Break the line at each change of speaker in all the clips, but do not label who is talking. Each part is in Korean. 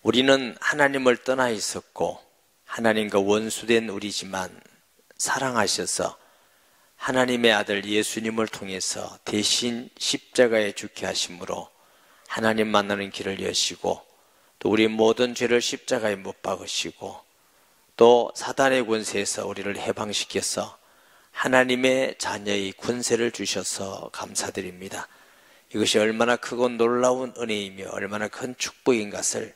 우리는 하나님을 떠나 있었고 하나님과 원수된 우리지만 사랑하셔서 하나님의 아들 예수님을 통해서 대신 십자가에 죽게 하심으로 하나님 만나는 길을 여시고 또 우리 모든 죄를 십자가에 못 박으시고 또 사단의 권세에서 우리를 해방시켜서 하나님의 자녀의 권세를 주셔서 감사드립니다. 이것이 얼마나 크고 놀라운 은혜이며 얼마나 큰 축복인 것을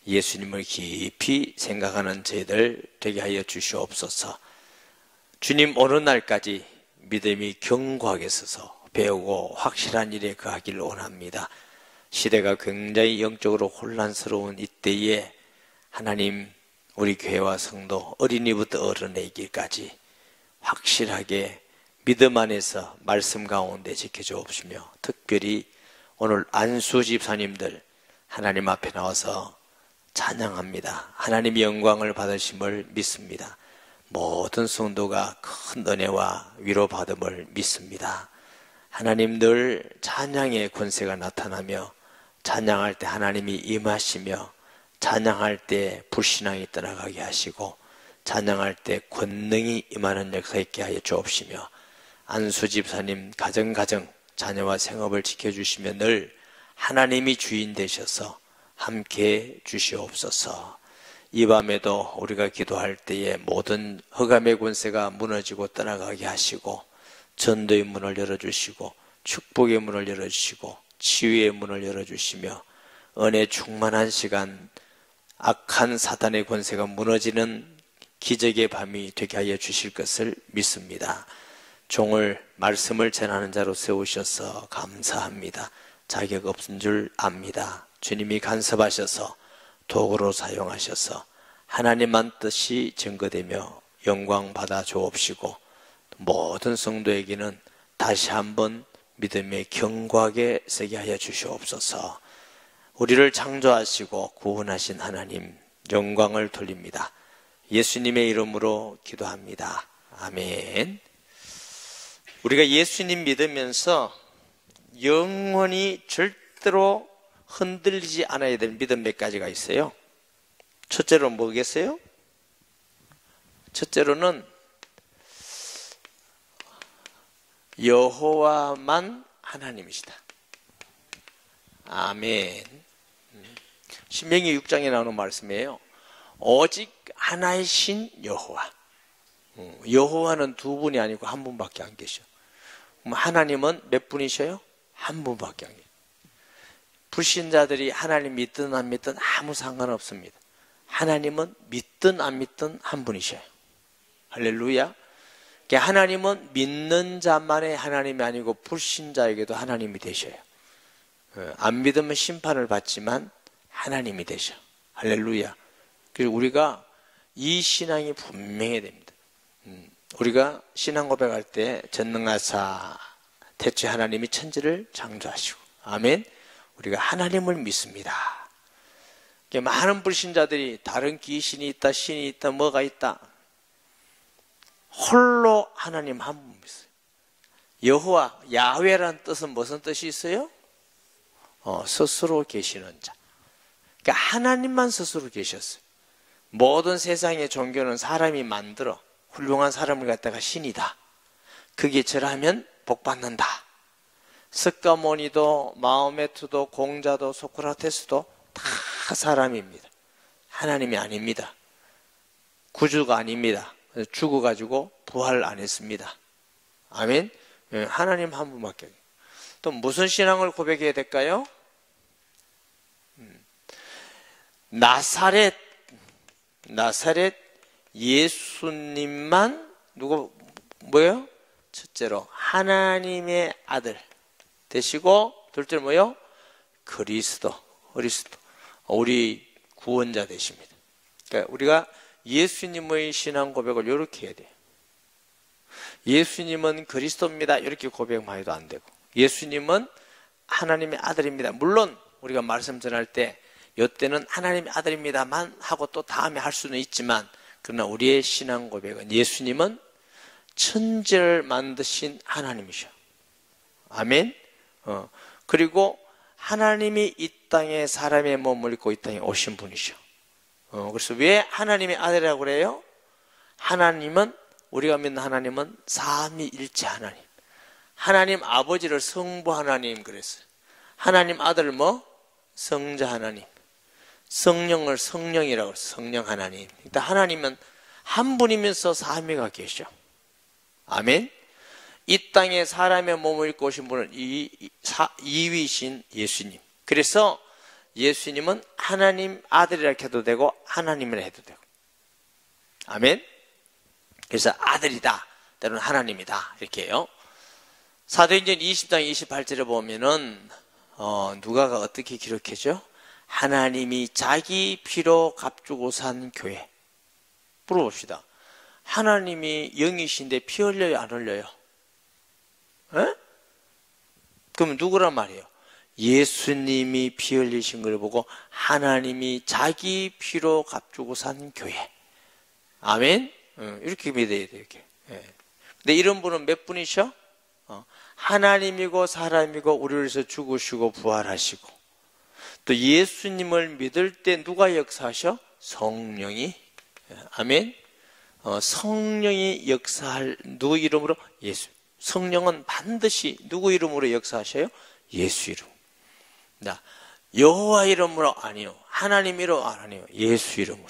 예수님을 깊이 생각하는 저희들 되게 하여 주시옵소서. 주님 오는 날까지 믿음이 견고하게 서서 배우고 확실한 일에 거하기를 원합니다. 시대가 굉장히 영적으로 혼란스러운 이때에 하나님 우리 교회와 성도 어린이부터 어른에게까지 확실하게 믿음 안에서 말씀 가운데 지켜주옵시며 특별히 오늘 안수 집사님들 하나님 앞에 나와서 찬양합니다. 하나님의 영광을 받으심을 믿습니다. 모든 성도가 큰 은혜와 위로받음을 믿습니다. 하나님 늘 찬양의 권세가 나타나며 찬양할 때 하나님이 임하시며 찬양할 때 불신앙이 떠나가게 하시고 찬양할 때 권능이 임하는 역사 있게 하여 주옵시며 안수 집사님 가정 자녀와 생업을 지켜주시며 늘 하나님이 주인 되셔서 함께 주시옵소서. 이 밤에도 우리가 기도할 때에 모든 흑암의 권세가 무너지고 떠나가게 하시고 전도의 문을 열어주시고 축복의 문을 열어주시고 치유의 문을 열어주시며 은혜 충만한 시간 악한 사단의 권세가 무너지는 기적의 밤이 되게 하여 주실 것을 믿습니다. 종을 말씀을 전하는 자로 세우셔서 감사합니다. 자격 없은 줄 압니다. 주님이 간섭하셔서 도구로 사용하셔서 하나님만 뜻이 증거되며 영광 받아 주옵시고 모든 성도에게는 다시 한번 믿음에 견고하게 서게 하여 주시옵소서. 우리를 창조하시고 구원하신 하나님 영광을 돌립니다. 예수님의 이름으로 기도합니다. 아멘. 우리가 예수님 믿으면서 영원히 절대로 흔들리지 않아야 될 믿음 몇 가지가 있어요. 첫째로 뭐겠어요? 첫째로는 여호와만 하나님이시다. 아멘. 신명기 6장에 나오는 말씀이에요. 오직 하나의 신 여호와. 여호와는 두 분이 아니고 한 분밖에 안 계셔. 하나님은 몇 분이셔요? 한 분밖에 안 계셔. 불신자들이 하나님 믿든 안 믿든 아무 상관없습니다. 하나님은 믿든 안 믿든 한 분이셔요. 할렐루야. 하나님은 믿는 자만의 하나님이 아니고 불신자에게도 하나님이 되셔요. 안 믿으면 심판을 받지만 하나님이 되셔. 할렐루야. 그래서 우리가 이 신앙이 분명해야 됩니다. 우리가 신앙 고백할 때 전능하사 대체 하나님이 천지를 창조하시고 아멘. 우리가 하나님을 믿습니다. 많은 불신자들이 다른 귀신이 있다, 신이 있다, 뭐가 있다. 홀로 하나님 한 분 믿어요. 여호와, 야훼라는 뜻은 무슨 뜻이 있어요? 스스로 계시는 자. 그러니까 하나님만 스스로 계셨어요. 모든 세상의 종교는 사람이 만들어 훌륭한 사람을 갖다가 신이다. 그게 절하면 복받는다. 스가모니도 마호메트도 공자도 소크라테스도 다 사람입니다. 하나님이 아닙니다. 구주가 아닙니다. 죽어가지고 부활 안 했습니다. 아멘. 하나님 한 분밖에. 또 무슨 신앙을 고백해야 될까요? 나사렛 예수님만 누구 뭐예요? 첫째로 하나님의 아들 되시고 둘째로 뭐예요? 그리스도 우리 구원자 되십니다. 그러니까 우리가 예수님의 신앙 고백을 이렇게 해야 돼요. 예수님은 그리스도입니다. 이렇게 고백만 해도 안 되고 예수님은 하나님의 아들입니다. 물론 우리가 말씀 전할 때 이때는 하나님의 아들입니다만 하고 또 다음에 할 수는 있지만 그러나 우리의 신앙 고백은 예수님은 천지를 만드신 하나님이셔. 아멘. 그리고 하나님이 이 땅에 사람의 몸을 입고 이 땅에 오신 분이셔. 그래서 왜 하나님의 아들이라고 그래요? 하나님은, 우리가 믿는 하나님은 삼위일체 하나님. 하나님 아버지를 성부 하나님 그랬어요. 하나님 아들을 성자 하나님. 성령을 성령이라고 했어요. 성령 하나님. 일단 하나님은 한 분이면서 삼위가 계셔. 아멘. 이 땅에 사람의 몸을 입고 오신 분은 이위신 예수님. 그래서 예수님은 하나님 아들이라 해도 되고 하나님이라 해도 되고. 아멘. 그래서 아들이다, 때로는 하나님이다, 이렇게 해요. 사도행전 20장 28절에 보면은 누가가 어떻게 기록해줘? 하나님이 자기 피로 값주고 산 교회. 물어봅시다. 하나님이 영이신데 피 흘려요, 안 흘려요? 에? 그럼 누구란 말이에요? 예수님이 피 흘리신 걸 보고 하나님이 자기 피로 값주고 산 교회. 아멘? 이렇게 믿어야 돼요, 이렇게. 근데 이런 분은 몇 분이셔? 하나님이고 사람이고 우리를 위해서 죽으시고 부활하시고, 또 예수님을 믿을 때 누가 역사하셔? 성령이. 아멘. 성령이 역사할, 누구 이름으로? 예수. 성령은 반드시 누구 이름으로 역사하셔요? 예수 이름. 여호와 이름으로 아니요, 하나님 이름 아니요, 예수 이름으로.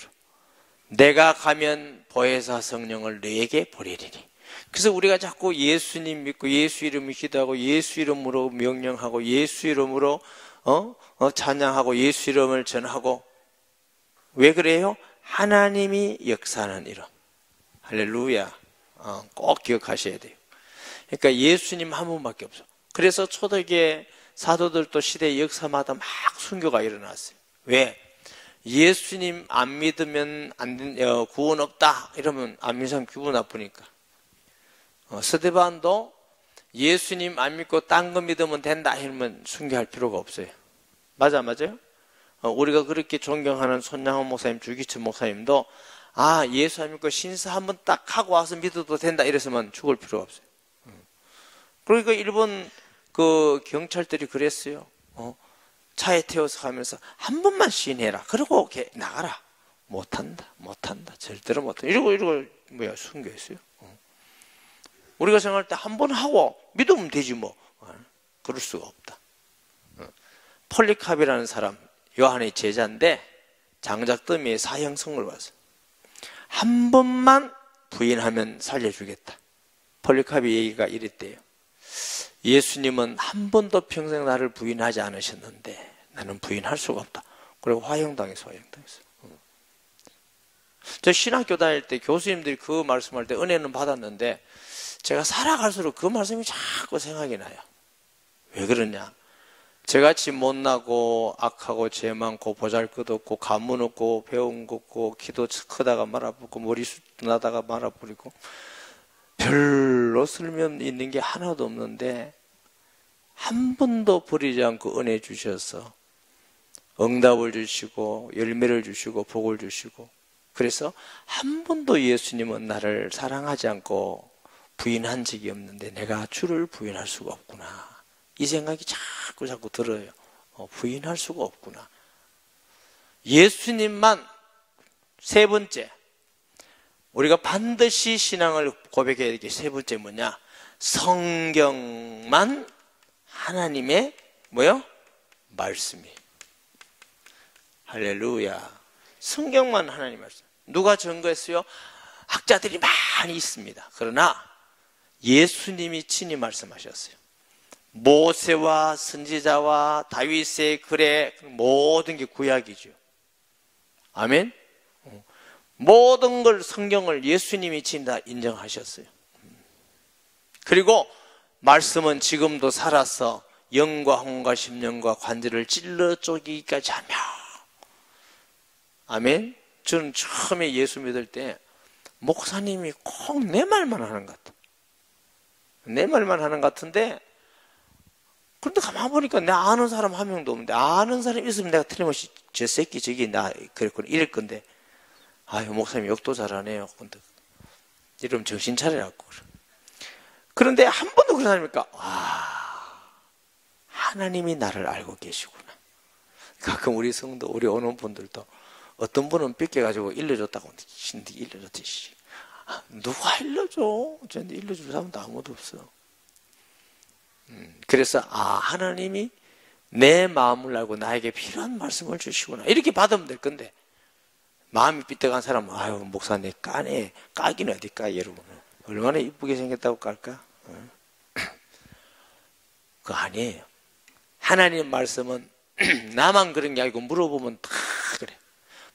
내가 가면 보혜사 성령을 너에게 보내리니. 그래서 우리가 자꾸 예수님 믿고 예수 이름을 기도하고 예수 이름으로 명령하고 예수 이름으로 찬양하고 예수 이름을 전하고. 왜 그래요? 하나님이 역사하는 이름. 할렐루야. 꼭 기억하셔야 돼요. 그러니까 예수님 한 분밖에 없어. 그래서 초대교회 사도들도 시대 역사마다 막 순교가 일어났어요. 왜? 예수님 안 믿으면 구원 없다 이러면 안 믿는 사람 기분 나쁘니까. 스데반도 예수님 안 믿고 딴 거 믿으면 된다 이러면 순교할 필요가 없어요. 맞아요? 우리가 그렇게 존경하는 손양원 목사님, 주기철 목사님도 예수 안 믿고 신사 한번 딱 하고 와서 믿어도 된다 이랬으면 죽을 필요가 없어요. 그러니까 일본 그 경찰들이 그랬어요. 차에 태워서 가면서 한 번만 시인해라. 그리고 나가라. 못한다. 절대로 못한다. 이러고 순교했어요. 우리가 생각할 때 한 번 하고 믿으면 되지 뭐. 그럴 수가 없다. 폴리캅이라는 사람, 요한의 제자인데 장작더미에 사형선고를 받았어요. 한 번만 부인하면 살려주겠다. 폴리캅의 얘기가 이랬대요. 예수님은 한 번도 평생 나를 부인하지 않으셨는데 나는 부인할 수가 없다. 그리고 화형당했어. 저 신학교 다닐 때 교수님들이 그 말씀할 때 은혜는 받았는데 제가 살아갈수록 그 말씀이 자꾸 생각이 나요. 왜 그러냐? 저같이 못나고 악하고 죄 많고 보잘것없고 가문 없고 배운 거 없고 키도 크다가 말아버리고 머리숱 나다가 말아버리고 별로 쓸면 있는 게 하나도 없는데 한 번도 버리지 않고 은혜 주셔서 응답을 주시고 열매를 주시고 복을 주시고, 그래서 한 번도 예수님은 나를 사랑하지 않고 부인한 적이 없는데 내가 주를 부인할 수가 없구나. 이 생각이 자꾸 들어요. 부인할 수가 없구나. 예수님만. 세 번째, 우리가 반드시 신앙을 고백해야 될 게 세 번째 뭐냐? 성경만 하나님의 말씀이에요. 할렐루야. 성경만 하나님 말씀. 누가 증거했어요? 학자들이 많이 있습니다. 그러나 예수님이 친히 말씀하셨어요. 모세와 선지자와 다윗의 글의 모든 게 구약이죠. 아멘. 모든 걸, 성경을 예수님이 친히 다 인정하셨어요. 그리고 말씀은 지금도 살아서 영과 혼과 심령과 관절을 찔러 쪼개기까지 하며. 아멘. 저는 처음에 예수 믿을 때 목사님이 꼭 내 말만 하는 것 같아. 내 말만 하는 것 같은데, 그런데 가만 보니까 내 아는 사람 한 명도 없는데, 아는 사람 있으면 내가 틀림없이 저 새끼 저기 나 그랬구나 이럴 건데, 아유 목사님 욕도 잘하네요. 근데 이러면 정신 차리라고. 그런데 한 번도 그런 사람이니까 하나님이 나를 알고 계시구나. 가끔 우리 성도, 우리 오는 분들도 어떤 분은 뺏겨가지고 일러줬다고 신디 일러줬듯이 누가 일러줘? 저한테 일러줄 사람도 아무도 없어. 그래서 하나님이 내 마음을 알고 나에게 필요한 말씀을 주시구나 이렇게 받으면 될 건데, 마음이 삐딱한 사람은 아유 목사 내 까네, 까기는 어디 까 여러분, 얼마나 이쁘게 생겼다고 깔까? 그거 아니에요. 하나님 말씀은 나만 그런 게 아니고 물어보면 다 그래.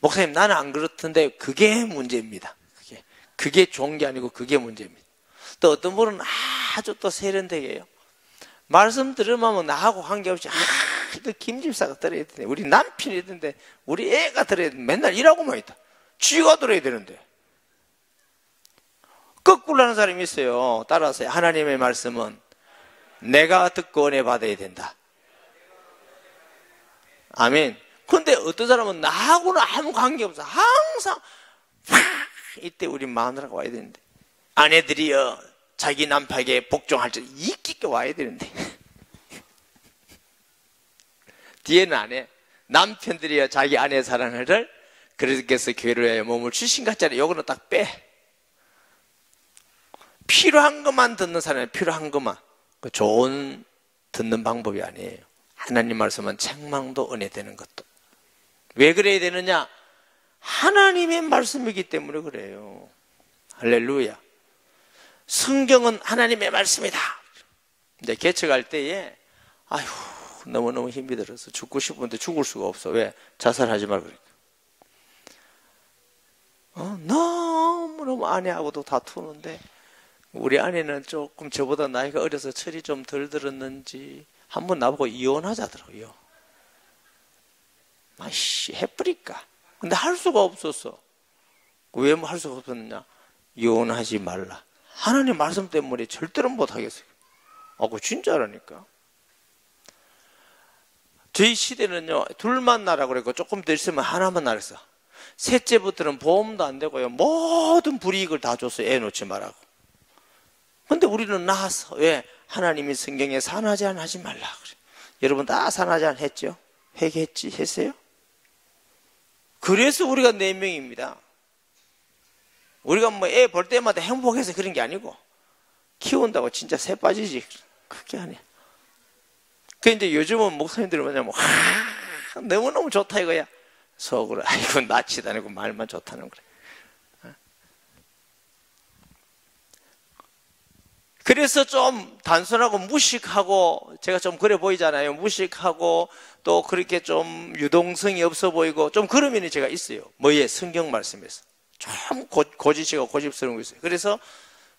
목사님 나는 안 그렇던데, 그게 문제입니다. 그게 좋은 게 아니고 그게 문제입니다. 또 어떤 분은 아주 또 세련되게요. 말씀 들으면 나하고 관계없이 그 김집사가 들어야 되는데, 우리 남편이 되는데, 우리 애가 들어야 되는데, 맨날 일하고만 있다. 쥐가 들어야 되는데. 거꾸로 하는 사람이 있어요. 따라서 하나님의 말씀은 내가 듣고 은혜 받아야 된다. 아멘. 근데 어떤 사람은 나하고는 아무 관계없어. 항상 이때 우리 마누라가 와야 되는데, 아내들이여 자기 남편에게 복종할 줄 이끼게 와야 되는데 뒤에는 안 해. 남편들이여 자기 아내 사랑을 그리스도께서 교회를 위하여 몸을 주신 같잖아요. 요거는 딱 빼. 필요한 것만 듣는 사람이 필요한 것만. 좋은 듣는 방법이 아니에요. 하나님 말씀은 책망도 은혜 되는 것도. 왜 그래야 되느냐? 하나님의 말씀이기 때문에 그래요. 할렐루야. 성경은 하나님의 말씀이다. 이제 개척할 때에 아휴 너무너무 힘이 들어서 죽고 싶은데 죽을 수가 없어. 왜? 자살하지 말고 그러니까. 너무너무 아내하고도 다투는데, 우리 아내는 조금 저보다 나이가 어려서 철이 좀 덜 들었는지 한번 나보고 이혼하자더라고요. 아이씨 해버릴까. 근데 할 수가 없었어. 왜 할 수가 없었느냐? 이혼하지 말라. 하나님 말씀 때문에 절대로 못하겠어요. 그거 진짜라니까. 저희 시대는요, 둘만 나라 그랬고 조금 더 있으면 하나만 나랬어. 셋째부터는 보험도 안 되고요, 모든 불이익을 다 줬어요. 애 놓지 말라고. 근데 우리는 나왔어. 왜? 하나님이 성경에 산하제한 하지 말라 그래. 여러분 다 산하제한 했죠? 회개했지? 했어요? 그래서 우리가 4명입니다. 우리가 뭐 애 볼 때마다 행복해서 그런 게 아니고, 키운다고 진짜 새 빠지지. 그게 아니야. 그 이제 요즘은 목사님들이 뭐냐면, 너무너무 좋다 이거야. 속으로, 아이고, 낯이 다니고 말만 좋다는 거래. 그래서 좀 단순하고 무식하고, 제가 좀 그래 보이잖아요. 무식하고, 또 그렇게 좀 유동성이 없어 보이고, 좀 그런 면이 제가 있어요. 뭐에? 성경 말씀에서. 좀 고지식하고 고집스러운 거 있어요. 그래서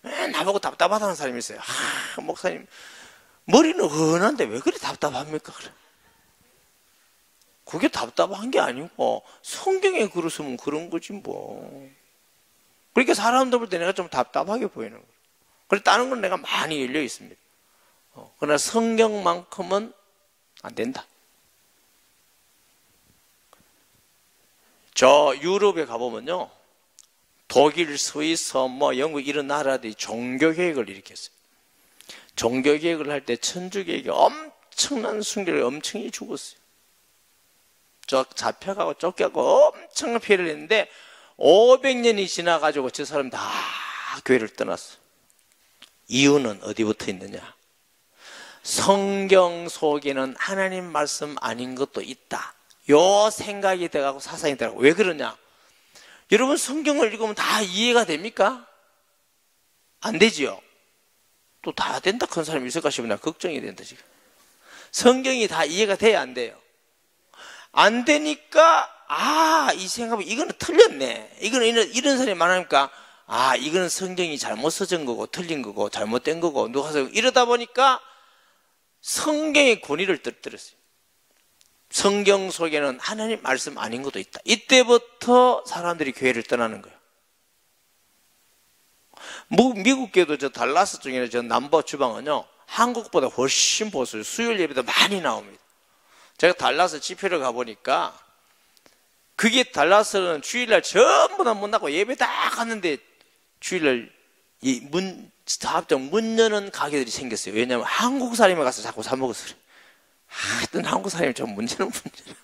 나보고 답답하다는 사람이 있어요. 목사님, 머리는 훤한데 왜 그리 답답합니까? 그래. 그게 답답한 게 아니고, 성경에 글을 쓰면 그런 거지 뭐. 그러니까 사람들 볼 때 내가 좀 답답하게 보이는 거예요. 그래서 다른 건 내가 많이 열려 있습니다. 그러나 성경만큼은 안 된다. 저 유럽에 가보면요, 독일, 스위스, 영국 이런 나라들이 종교개혁을 일으켰어요. 종교개혁을 할 때 천주교에게 엄청난 순교를 엄청 죽었어요. 잡혀가고 쫓겨가고 엄청난 피해를 했는데 500년이 지나가지고 저 사람 다 교회를 떠났어. 이유는 어디 붙어 있느냐? 성경 속에는 하나님 말씀 아닌 것도 있다. 요 생각이 돼가고 사상이 돼가고. 왜 그러냐? 여러분 성경을 읽으면 다 이해가 됩니까? 안 되지요. 또 다 된다 큰 사람이 있을까 싶으면 걱정이 된다 지금. 성경이 다 이해가 돼야 안 돼요. 안 되니까 이 생각이 이거는 틀렸네. 이거는 이런 사람이 많으니까 이거는 성경이 잘못 써진 거고 틀린 거고 잘못된 거고 누가 서 이러다 보니까 성경의 권위를 떨어뜨렸어요. 성경 속에는 하나님 말씀 아닌 것도 있다. 이때부터 사람들이 교회를 떠나는 거예요. 미국 교회도 저 달라스 쪽에는 저 남부 주방은요, 한국보다 훨씬 보수요. 수요일 예배도 많이 나옵니다. 제가 달라스 집회를 가보니까, 그게 달라스는 주일날 전부 다 문 닫고 예배 다 갔는데, 주일날 문 여는 가게들이 생겼어요. 왜냐하면 한국 사람이 가서 자꾸 사 먹어서 그래. 하여튼 한국 사람이 좀 문제는 문제야.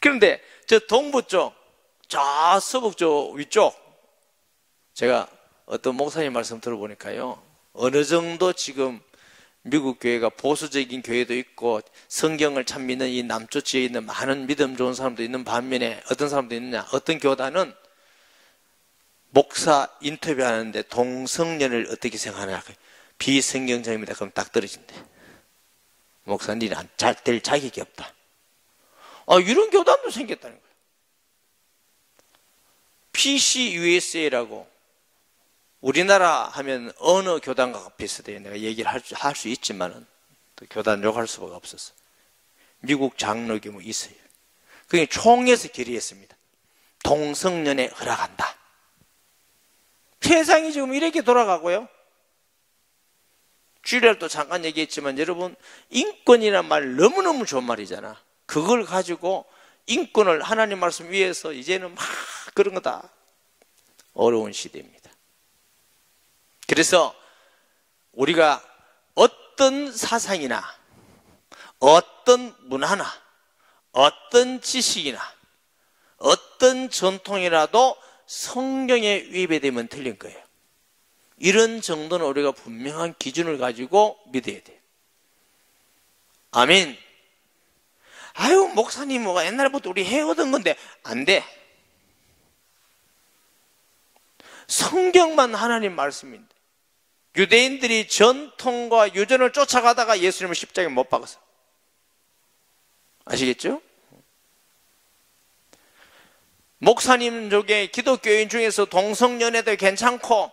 그런데 저 동부 쪽, 저 서북 쪽 위쪽, 제가 어떤 목사님 말씀 들어보니까요, 어느 정도 지금 미국 교회가 보수적인 교회도 있고 성경을 참 믿는 이 남쪽 지역에 있는 많은 믿음 좋은 사람도 있는 반면에 어떤 사람도 있느냐, 어떤 교단은 목사 인터뷰하는데 동성연을 어떻게 생각하냐, 비성경적입니다. 그럼 딱 떨어진대. 목사님이 잘 될 자격이 없다. 이런 교단도 생겼다는 거예요. PCUSA라고 우리나라 하면 어느 교단과 비슷해요. 내가 얘기를 할 수 있지만은 또 교단 욕할 수가 없었어. 미국 장로교 뭐 있어요. 그게 총회에서 결의했습니다. 동성연애 허락한다. 세상이 지금 이렇게 돌아가고요. 주일날도 잠깐 얘기했지만 여러분, 인권이란 말 너무너무 좋은 말이잖아. 그걸 가지고 인권을 하나님 말씀 위해서 이제는 막 그런 거다. 어려운 시대입니다. 그래서 우리가 어떤 사상이나 어떤 문화나 어떤 지식이나 어떤 전통이라도 성경에 위배되면 틀린 거예요. 이런 정도는 우리가 분명한 기준을 가지고 믿어야 돼요. 아멘. 아유, 목사님 뭐가 옛날부터 우리 해오던 건데 안 돼. 성경만 하나님 말씀인데 유대인들이 전통과 유전을 쫓아가다가 예수님을 십자가에 못 박았어. 아시겠죠? 목사님 쪽에 기독교인 중에서 동성연애도 괜찮고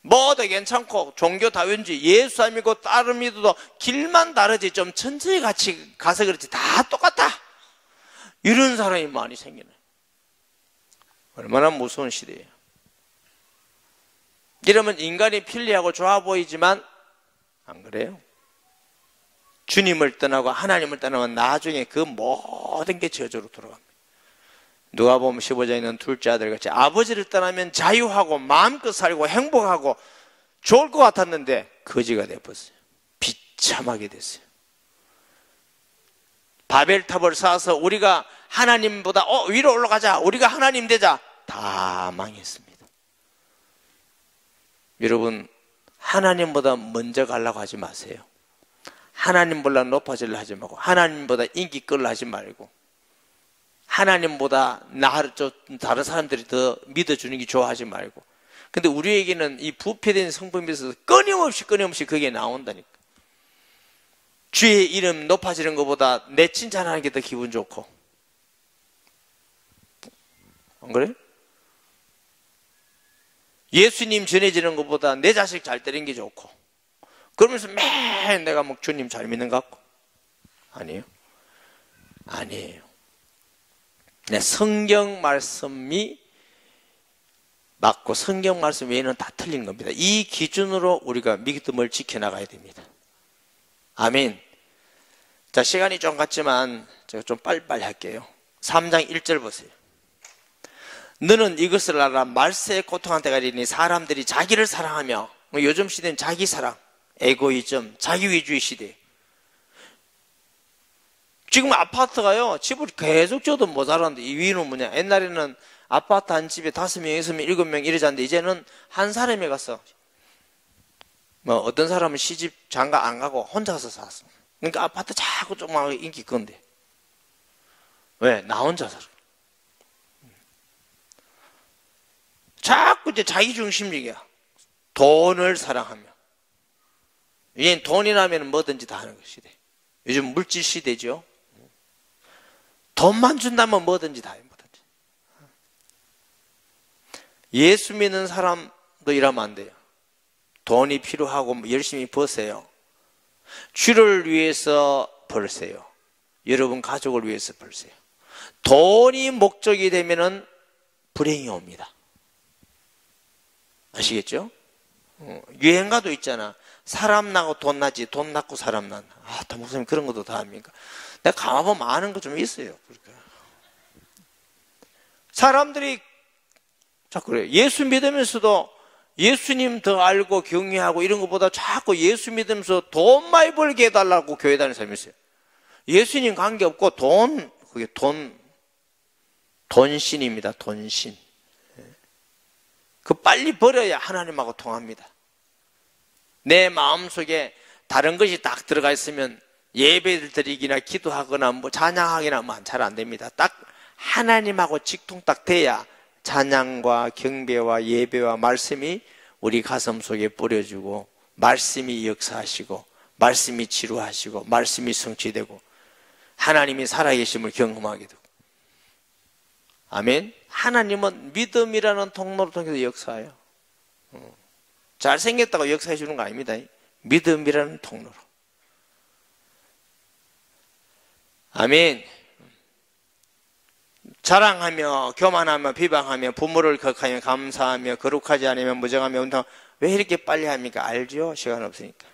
뭐도 괜찮고 종교 다윈주의 예수 안 믿고 따르 믿어도 길만 다르지 좀 천천히 같이 가서 그렇지 다 똑같다. 이런 사람이 많이 생기네. 얼마나 무서운 시대예요. 이러면 인간이 편리하고 좋아 보이지만 안 그래요. 주님을 떠나고 하나님을 떠나면 나중에 그 모든 게 저주로 돌아갑니다. 누가복음 15장에 있는 둘째 아들같이 아버지를 떠나면 자유하고 마음껏 살고 행복하고 좋을 것 같았는데 거지가 되어버렸어요. 비참하게 됐어요. 바벨탑을 쌓아서 우리가 하나님보다 위로 올라가자, 우리가 하나님 되자, 다 망했습니다. 여러분, 하나님보다 먼저 가려고 하지 마세요. 하나님보다 높아지려 하지 말고, 하나님보다 인기 끌려 하지 말고, 하나님보다 다른 사람들이 더 믿어주는 게 좋아하지 말고. 근데 우리에게는 이 부패된 성품에 있어서 끊임없이 그게 나온다니까. 주의 이름 높아지는 것보다 내 칭찬하는 게 더 기분 좋고. 안 그래? 예수님 전해지는 것보다 내 자식 잘 때리는 게 좋고. 그러면서 매일 내가 뭐 주님 잘 믿는 것 같고. 아니에요. 아니에요. 성경 말씀이 맞고 성경 말씀 외에는 다 틀린 겁니다. 이 기준으로 우리가 믿음을 지켜나가야 됩니다. 아멘. 자, 시간이 좀 갔지만 제가 좀 빨리빨리 할게요. 3장 1절 보세요. 너는 이것을 알아. 말세에 고통한 때가 이르니 사람들이 자기를 사랑하며, 요즘 시대는 자기 사랑, 에고이즘, 자기 위주의 시대. 지금 아파트가요, 집을 계속 줘도 모자란데, 이 이유는 뭐냐? 옛날에는 아파트 한 집에 5명, 6명, 7명 이러자는데, 이제는 한 사람이 갔어. 어떤 사람은 시집 장가 안 가고 혼자서 살았어. 그러니까 아파트 자꾸 조그맣게 인기 끈대. 왜? 나 혼자 살아. 자꾸 이제 자기 중심적이야. 돈을 사랑하며. 얘는 돈이라면 뭐든지 다 하는 시대. 요즘 물질 시대죠. 돈만 준다면 뭐든지 다 해요. 뭐든지. 예수 믿는 사람도 이러면 안 돼요. 돈이 필요하고 열심히 버세요. 주를 위해서 벌세요. 여러분 가족을 위해서 벌세요. 돈이 목적이 되면은 불행이 옵니다. 아시겠죠? 유행가도 있잖아. 사람 나고 돈 나지, 돈 낳고 사람 난. 다 목사님 그런 것도 다 합니까? 내가 가만보면 아는 거 좀 있어요. 그러니까. 사람들이 자꾸 그래요. 예수 믿으면서도 예수님 더 알고 경외하고 이런 것보다 자꾸 예수 믿으면서 돈 많이 벌게 해달라고 교회 다니는 사람이 있어요. 예수님 관계없고 그게 돈신입니다. 돈신. 그 빨리 버려야 하나님하고 통합니다. 내 마음속에 다른 것이 딱 들어가 있으면 예배를 드리기나 기도하거나 뭐 찬양하기나 잘 안 됩니다. 딱 하나님하고 직통 딱 돼야 찬양과 경배와 예배와 말씀이 우리 가슴 속에 뿌려주고 말씀이 역사하시고 말씀이 치료하시고 말씀이 성취되고 하나님이 살아계심을 경험하게 되고 아멘. 하나님은 믿음이라는 통로를 통해서 역사해요. 잘생겼다고 역사해 주는 거 아닙니다. 믿음이라는 통로로. 아멘. 자랑하며 교만하며 비방하며 부모를 극하며 감사하며 거룩하지 않으며 무정하며 운동하며 왜 이렇게 빨리 합니까? 알죠? 시간 없으니까.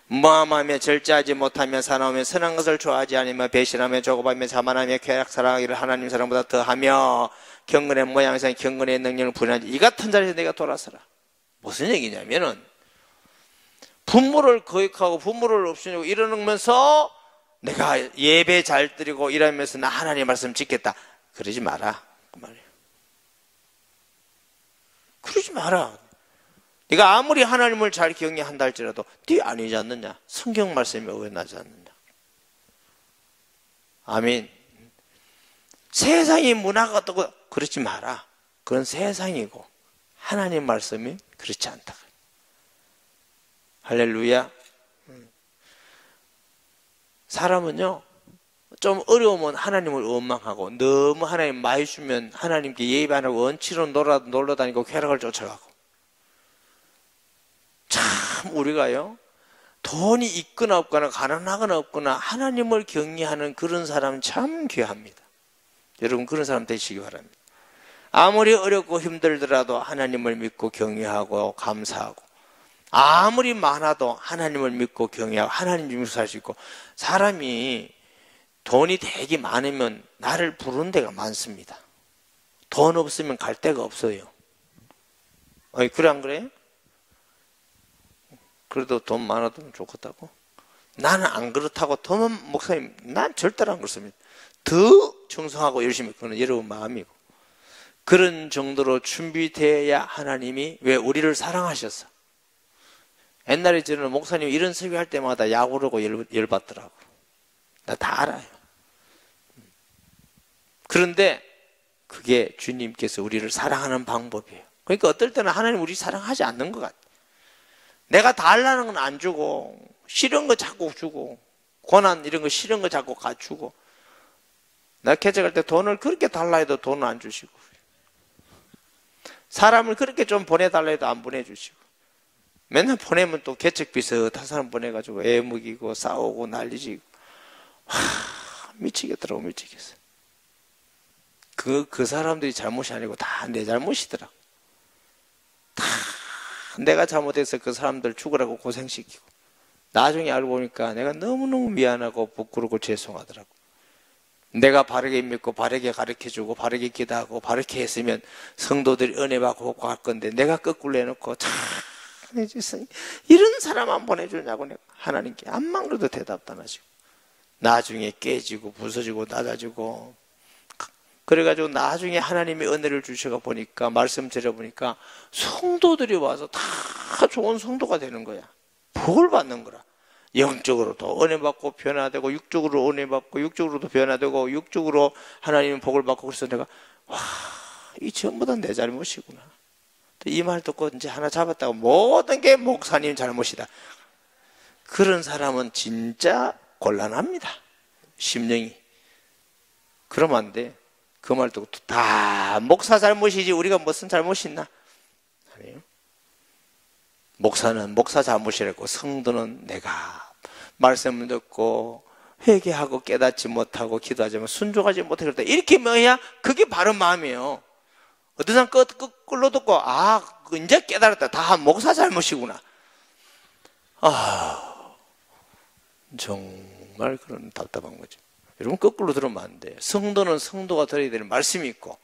모함하며 절제하지 못하며 사나우며 선한 것을 좋아하지 않으며 배신하며 조급하며 자만하며 쾌락 사랑하기를 하나님 사랑보다 더하며 경건의 모양상 경건의 능력을 부인하지 이 같은 자리에서 내가 돌아서라. 무슨 얘기냐면은 부모를 거역하고 부모를 없애고 이러면서 내가 예배 잘 드리고 이러면서 나 하나님 말씀 지켰다. 그러지 마라. 그 말이에요. 그러지 마라. 네가 아무리 하나님을 잘 경외한다 할지라도 네 아니지 않느냐? 성경 말씀이 어긋나지 않느냐? 아멘. 세상이 문화가 어떻고 그렇지 마라. 그건 세상이고 하나님 말씀이 그렇지 않다. 할렐루야. 사람은요 좀 어려우면 하나님을 원망하고 너무 하나님 많이 주면 하나님께 예배 안 하고 원치로 놀러 다니고 쾌락을 쫓아가고 참 우리가요 돈이 있거나 없거나 가난하거나 없거나 하나님을 경외하는 그런 사람은 참 귀합니다. 여러분 그런 사람 되시기 바랍니다. 아무리 어렵고 힘들더라도 하나님을 믿고 경외하고 감사하고 아무리 많아도 하나님을 믿고 경외하고 하나님 중에서 살 수 있고 사람이 돈이 되게 많으면 나를 부르는 데가 많습니다. 돈 없으면 갈 데가 없어요. 그래 안 그래요? 그래도 돈 많아도 좋겠다고? 나는 안 그렇다고 돈은 목사님 난 절대로 안 그렇습니다. 더 충성하고 열심히 그거는 여러분 마음이고 그런 정도로 준비되어야 하나님이 왜 우리를 사랑하셨어? 옛날에 저는 목사님 이런 설교할 때마다 약오르고 열받더라고. 나 다 알아요. 그런데 그게 주님께서 우리를 사랑하는 방법이에요. 그러니까 어떨 때는 하나님 우리 사랑하지 않는 것 같아. 내가 달라는 건 안 주고 싫은 거 자꾸 주고 고난 이런 거 싫은 거 자꾸 갖추고 나 개척할 때 돈을 그렇게 달라 해도 돈을 안 주시고 사람을 그렇게 좀 보내달라 해도 안 보내주시고 맨날 보내면 또 개척 비슷한 사람 보내가지고 애 먹이고 싸우고 난리지고 미치겠더라고. 미치겠어. 그 사람들이 잘못이 아니고 다 내 잘못이더라. 다 내가 잘못해서 그 사람들 죽으라고 고생시키고 나중에 알고 보니까 내가 너무너무 미안하고 부끄럽고 죄송하더라고. 내가 바르게 믿고 바르게 가르쳐주고 바르게 기도하고 바르게 했으면 성도들이 은혜 받고 갈 건데 내가 거꾸로 해놓고 참 이런 사람 안 보내주냐고 내가 하나님께 암만 그래도 대답도 안 하시고 나중에 깨지고 부서지고 낮아지고 그래가지고 나중에 하나님이 은혜를 주셔가 보니까 말씀 들어보니까 성도들이 와서 다 좋은 성도가 되는 거야. 복을 받는 거라. 영적으로도 은혜 받고 변화되고 육적으로 은혜 받고 육적으로도 변화되고 육적으로 하나님의 복을 받고 그래서 내가 이 전부 다 내 잘못이구나. 이 말 듣고 이제 하나 잡았다고 모든 게 목사님 잘못이다. 그런 사람은 진짜 곤란합니다. 심령이. 그러면 안 돼. 그 말 듣고 다 목사 잘못이지 우리가 무슨 잘못이 있나? 아니에요. 목사는 목사 잘못이라고 성도는 내가 말씀을 듣고 회개하고 깨닫지 못하고 기도하지만 순종하지 못하고 이렇게 뭐야? 그게 바른 마음이에요. 어떤 사람 끌로 듣고 이제 깨달았다. 다 목사 잘못이구나. 정말 그런 답답한 거죠. 여러분 거꾸로 들으면 안 돼요. 성도는 성도가 들어야 되는 말씀이 있고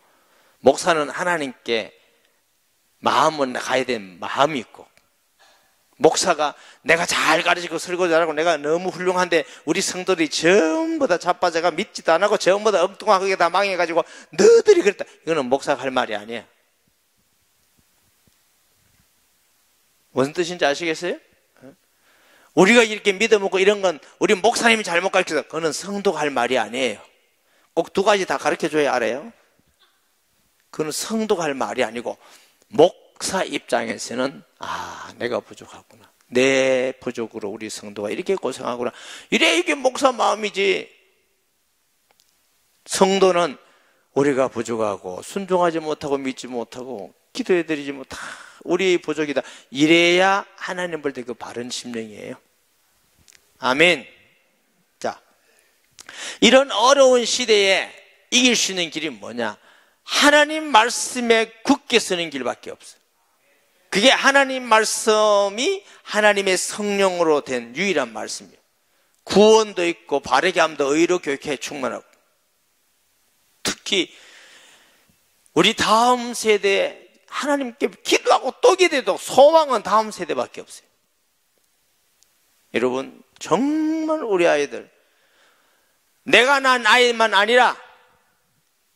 목사는 하나님께 마음은 가야 되는 마음이 있고, 목사가 내가 잘 가르치고 설교 잘하고 내가 너무 훌륭한데 우리 성도들이 전부 다 자빠져가 믿지도 안 하고 전부 다 엉뚱하게 다 망해가지고 너희들이 그랬다. 이거는 목사가 할 말이 아니에요. 무슨 뜻인지 아시겠어요? 우리가 이렇게 믿어먹고 이런 건 우리 목사님이 잘못 가르쳐서, 그거는 성도가 할 말이 아니에요. 꼭 두 가지 다 가르쳐줘야 알아요. 그건 성도가 할 말이 아니고, 목사 입장에서는 내가 부족하구나, 내 부족으로 우리 성도가 이렇게 고생하구나, 이게 목사 마음이지. 성도는 우리가 부족하고 순종하지 못하고 믿지 못하고 기도해드리지 못하고 우리의 부족이다, 이래야 하나님 볼 때 그 바른 심령이에요. 아멘. 자, 이런 어려운 시대에 이길 수 있는 길이 뭐냐? 하나님 말씀에 굳게 서는 길밖에 없어요. 그게 하나님 말씀이 하나님의 성령으로 된 유일한 말씀이에요. 구원도 있고 바르게 함도 의로 교육해 충만하고, 특히 우리 다음 세대에 하나님께 기도하고 또 기도해도 소망은 다음 세대밖에 없어요. 여러분, 정말 우리 아이들, 내가 낳은 아이만 아니라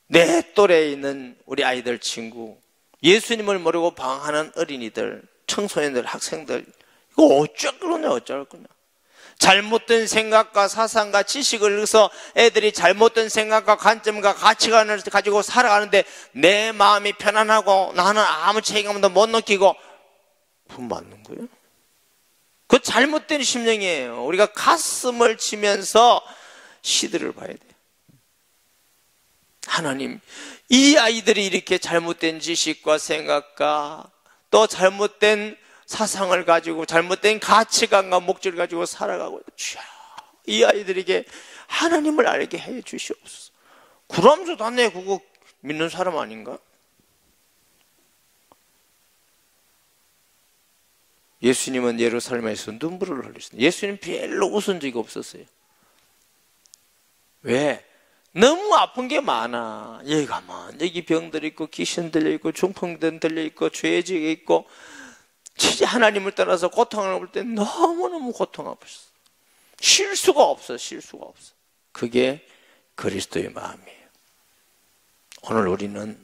내 또래에 있는 우리 아이들 친구, 예수님을 모르고 방황하는 어린이들, 청소년들, 학생들, 이거 어쩔 거냐 어쩔 거냐. 잘못된 생각과 사상과 지식을 넣어서 애들이 잘못된 생각과 관점과 가치관을 가지고 살아가는데 내 마음이 편안하고 나는 아무 책임도 못 느끼고, 그건 맞는 거예요? 그 잘못된 심령이에요. 우리가 가슴을 치면서 시들을 봐야 돼요. 하나님, 이 아이들이 이렇게 잘못된 지식과 생각과 또 잘못된 사상을 가지고 잘못된 가치관과 목적을 가지고 살아가고, 주여, 이 아이들에게 하나님을 알게 해 주시옵소서. 그러면서 다 내 그거 믿는 사람 아닌가? 예수님은 예루살렘에서 눈물을 흘리셨어요. 예수님 별로 웃은 적이 없었어요. 왜? 너무 아픈 게 많아. 여기 가면 여기 병들 있고 귀신 들려 있고 중풍들 들려 있고 죄지가 있고, 진짜 하나님을 떠나서 고통을 볼 때 너무너무 고통 아프셨어. 쉴 수가 없어. 쉴 수가 없어. 그게 그리스도의 마음이에요. 오늘 우리는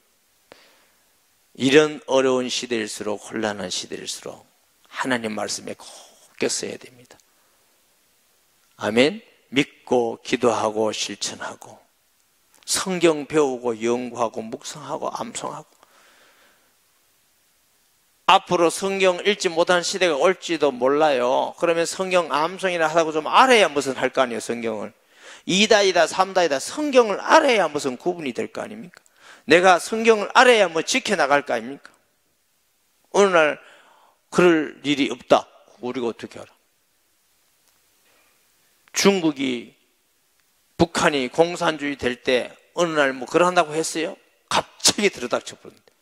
이런 어려운 시대일수록, 혼란한 시대일수록 하나님 말씀에 굳게 써야 됩니다. 아멘. 믿고 기도하고 실천하고 성경 배우고 연구하고 묵상하고 암송하고, 앞으로 성경 읽지 못한 시대가 올지도 몰라요. 그러면 성경 암송이나 하고 좀 알아야 무슨 할 거 아니에요. 성경을 2다이다 3다이다 성경을 알아야 무슨 구분이 될 거 아닙니까? 내가 성경을 알아야 뭐 지켜나갈 거 아닙니까? 어느 날 그럴 일이 없다, 우리가 어떻게 알아? 중국이, 북한이 공산주의 될 때 어느 날 뭐 그런다고 했어요? 갑자기 들어닥쳐 버렸는데.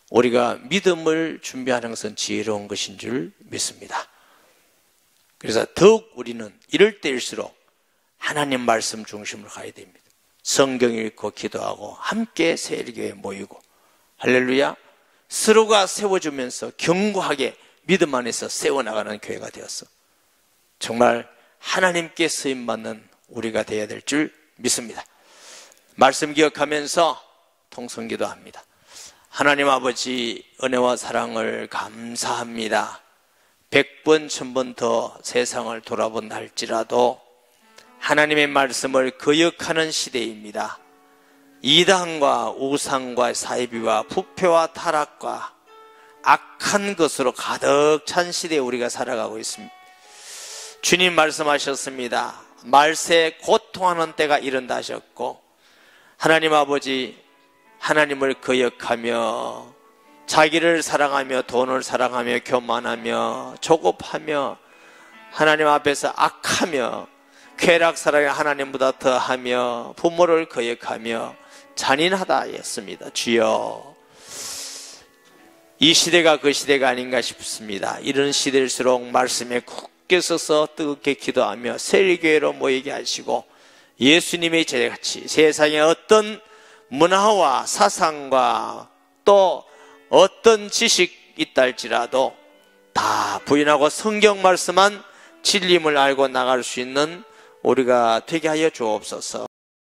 우리가 믿음을 준비하는 것은 지혜로운 것인 줄 믿습니다. 그래서 더욱 우리는 이럴 때일수록 하나님 말씀 중심으로 가야 됩니다. 성경 읽고 기도하고 함께 세일교회에 모이고, 할렐루야, 서로가 세워주면서 견고하게 믿음 안에서 세워나가는 교회가 되었어. 정말 하나님께 쓰임받는 우리가 되어야 될 줄 믿습니다. 말씀 기억하면서 통성기도 합니다. 하나님 아버지, 은혜와 사랑을 감사합니다. 100번 1000번 더 세상을 돌아본다 할지라도 하나님의 말씀을 거역하는 시대입니다. 이단과 우상과 사이비와 부패와 타락과 악한 것으로 가득 찬 시대에 우리가 살아가고 있습니다. 주님 말씀하셨습니다. 말세에 고통하는 때가 이른다 하셨고, 하나님 아버지, 하나님을 거역하며 자기를 사랑하며 돈을 사랑하며 교만하며 조급하며 하나님 앞에서 악하며 쾌락사랑에 하나님보다 더하며 부모를 거역하며 잔인하다 했습니다. 주여, 이 시대가 그 시대가 아닌가 싶습니다. 이런 시대일수록 말씀에 굳게 서서 뜨겁게 기도하며 세일교회로 모이게 하시고, 예수님의 제자같이 세상에 어떤 문화와 사상과 또 어떤 지식 있다 할지라도 다 부인하고 성경 말씀만 진림을 알고 나갈 수 있는 우리가 되게 하여 주옵소서.